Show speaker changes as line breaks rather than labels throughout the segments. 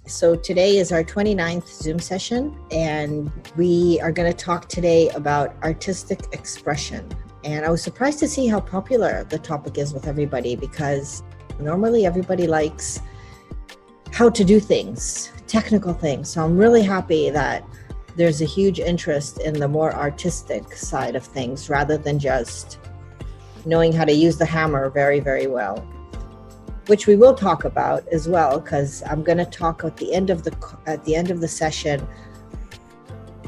So today is our 29th Zoom session, and we are going to talk today about artistic expression. And I was surprised to see how popular the topic is with everybody, because normally everybody likes how to do things, technical things. So I'm really happy that there's a huge interest in the more artistic side of things rather than just knowing how to use the hammer very, very well, which we will talk about as well, because I'm going to talk at the end of the session.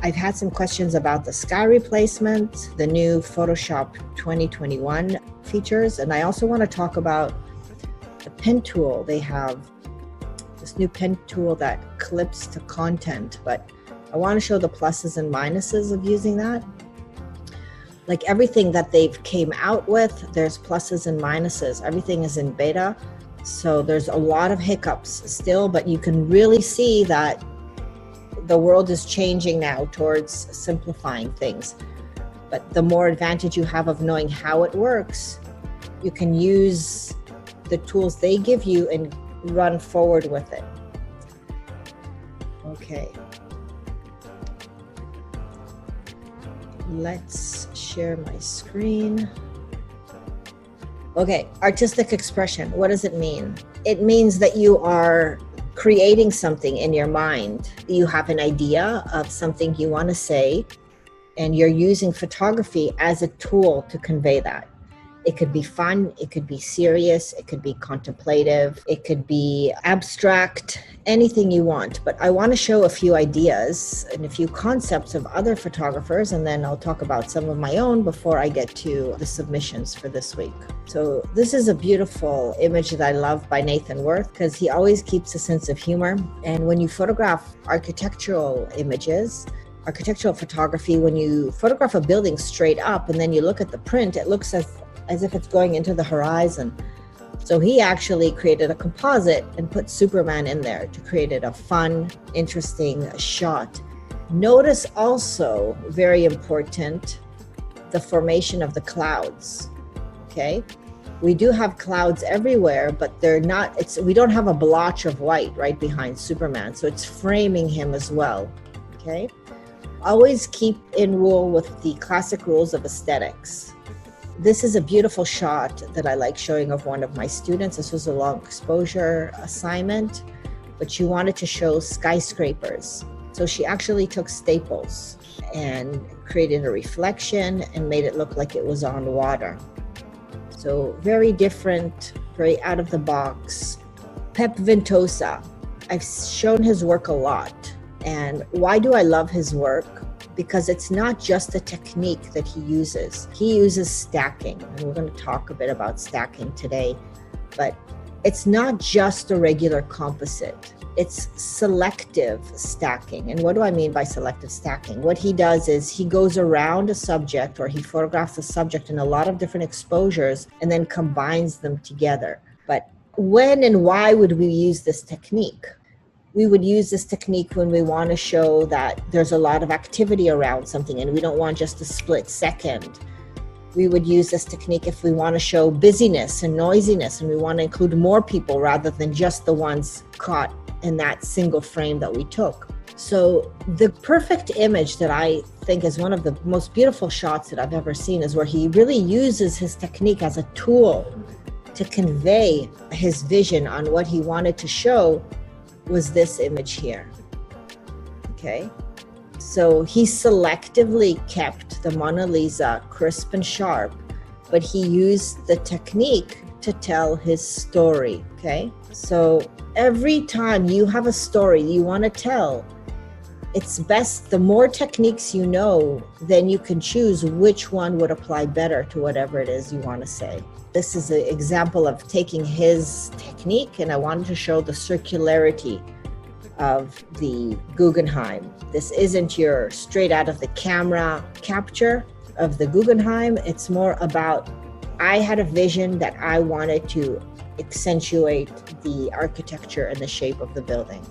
I've had some questions about the sky replacement, the new Photoshop 2021 features, and I also want to talk about the pen tool. They have this new pen tool that clips to content, but I want to show the pluses and minuses of using that. Like everything that they've came out with, there's pluses and minuses. Everything is in beta. So there's a lot of hiccups still, but you can really see that the world is changing now towards simplifying things. But the more advantage you have of knowing how it works, you can use the tools they give you and run forward with it. Okay. Let's share my screen. Okay, artistic expression. What does it mean? It means that you are creating something in your mind. You have an idea of something you want to say, and you're using photography as a tool to convey that. It could be fun, it could be serious, it could be contemplative, it could be abstract, anything you want. But I want to show a few ideas and a few concepts of other photographers, and then I'll talk about some of my own before I get to the submissions for this week. So this is a beautiful image that I love by Nathan Worth, because he always keeps a sense of humor. And when you photograph architectural images, architectural photography, when you photograph a building straight up and then you look at the print, it looks as if it's going into the horizon. So he actually created a composite and put Superman in there to create it a fun, interesting shot. Notice also, very important, the formation of the clouds. Okay, we do have clouds everywhere, but they're not. We don't have a blotch of white right behind Superman, so it's framing him as well. Okay, always keep in rule with the classic rules of aesthetics. This is a beautiful shot that I like showing of one of my students. This was a long exposure assignment, but she wanted to show skyscrapers. So she actually took staples and created a reflection and made it look like it was on water. So very different, very out of the box. Pep Ventosa, I've shown his work a lot. And why do I love his work? Because it's not just a technique that he uses. He uses stacking, and we're going to talk a bit about stacking today. But it's not just a regular composite. It's selective stacking. And what do I mean by selective stacking? What he does is he goes around a subject, or he photographs a subject in a lot of different exposures and then combines them together. But when and why would we use this technique? We would use this technique when we want to show that there's a lot of activity around something and we don't want just a split second. We would use this technique if we want to show busyness and noisiness and we want to include more people rather than just the ones caught in that single frame that we took. So the perfect image that I think is one of the most beautiful shots that I've ever seen is where he really uses his technique as a tool to convey his vision on what he wanted to show. Was this image here. Okay, so he selectively kept the Mona Lisa crisp and sharp, but he used the technique to tell his story. Okay, so every time you have a story you want to tell, it's best, the more techniques you know, then you can choose which one would apply better to whatever it is you want to say. This is an example of taking his technique, and I wanted to show the circularity of the Guggenheim. This isn't your straight out of the camera capture of the Guggenheim. It's more about, I had a vision that I wanted to accentuate the architecture and the shape of the building.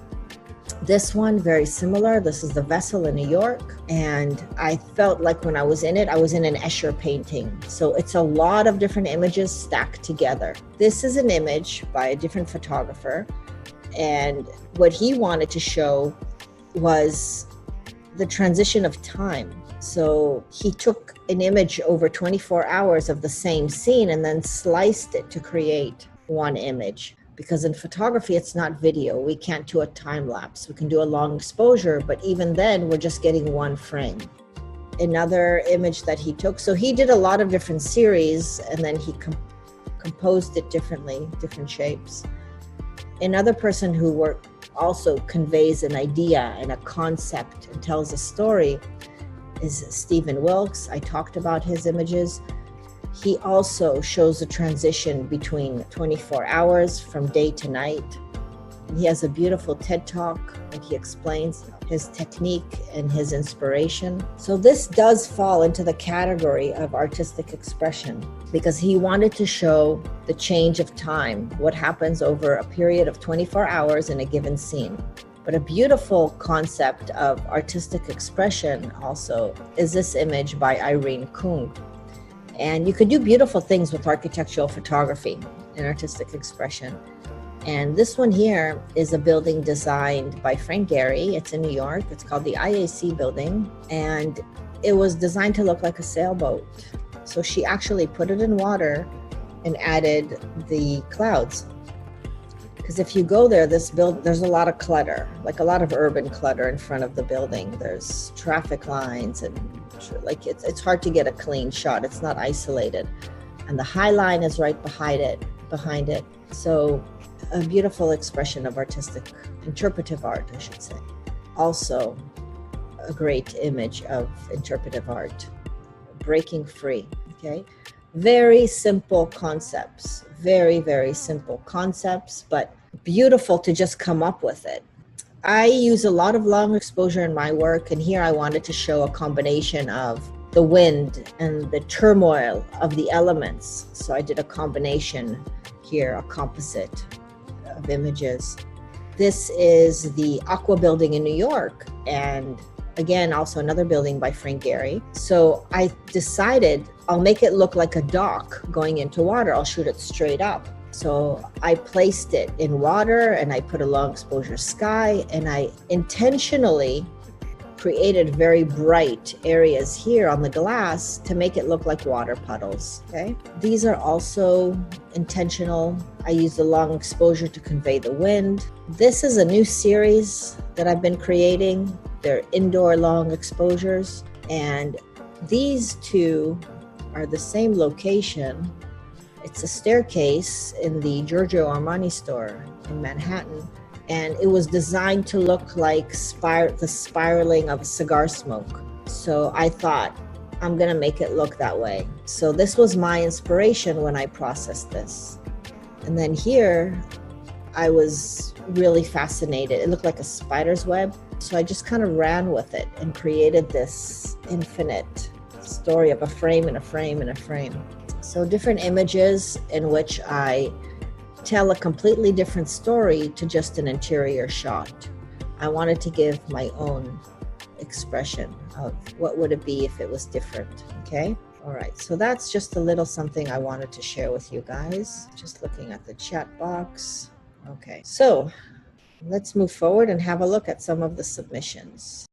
This one, very similar. This is the vessel in New York. And I felt like when I was in it, I was in an Escher painting. So it's a lot of different images stacked together. This is an image by a different photographer. And what he wanted to show was the transition of time. So he took an image over 24 hours of the same scene and then sliced it to create one image. Because in photography, it's not video. We can't do a time lapse. We can do a long exposure, but even then, we're just getting one frame. Another image that he took, so he did a lot of different series, and then he composed it differently, different shapes. Another person who also conveys an idea and a concept and tells a story is Stephen Wilkes. I talked about his images. He also shows a transition between 24 hours from day to night. He has a beautiful TED Talk and he explains his technique and his inspiration. So this does fall into the category of artistic expression because he wanted to show the change of time, what happens over a period of 24 hours in a given scene. But a beautiful concept of artistic expression also is this image by Irene Kung. And you can do beautiful things with architectural photography and artistic expression. And this one here is a building designed by Frank Gehry. It's in New York. It's called the IAC building. And it was designed to look like a sailboat. So she actually put it in water and added the clouds. Because if you go there, there's a lot of clutter, like a lot of urban clutter in front of the building. There's traffic lines and like it's hard to get a clean shot. It's not isolated. And the High Line is right behind it. So a beautiful expression of artistic, interpretive art, I should say. Also, a great image of interpretive art, breaking free, okay? Very simple concepts, very, very simple concepts, but beautiful to just come up with it. I use a lot of long exposure in my work, and here I wanted to show a combination of the wind and the turmoil of the elements. So I did a combination here, a composite of images. This is the Aqua building in New York, and again, also another building by Frank Gehry. So I decided I'll make it look like a dock going into water. I'll shoot it straight up. So I placed it in water and I put a long exposure sky, and I intentionally created very bright areas here on the glass to make it look like water puddles, okay? These are also intentional. I used a long exposure to convey the wind. This is a new series that I've been creating. They're indoor long exposures, and these two are the same location. It's a staircase in the Giorgio Armani store in Manhattan, and it was designed to look like the spiraling of cigar smoke. So I thought, I'm gonna make it look that way. So this was my inspiration when I processed this. And then here, I was really fascinated. It looked like a spider's web. So I just kind of ran with it and created this infinite story of a frame and a frame and a frame. So different images in which I tell a completely different story to just an interior shot. I wanted to give my own expression of what would it be if it was different, okay? All right, so that's just a little something I wanted to share with you guys. Just looking at the chat box. Okay, so let's move forward and have a look at some of the submissions.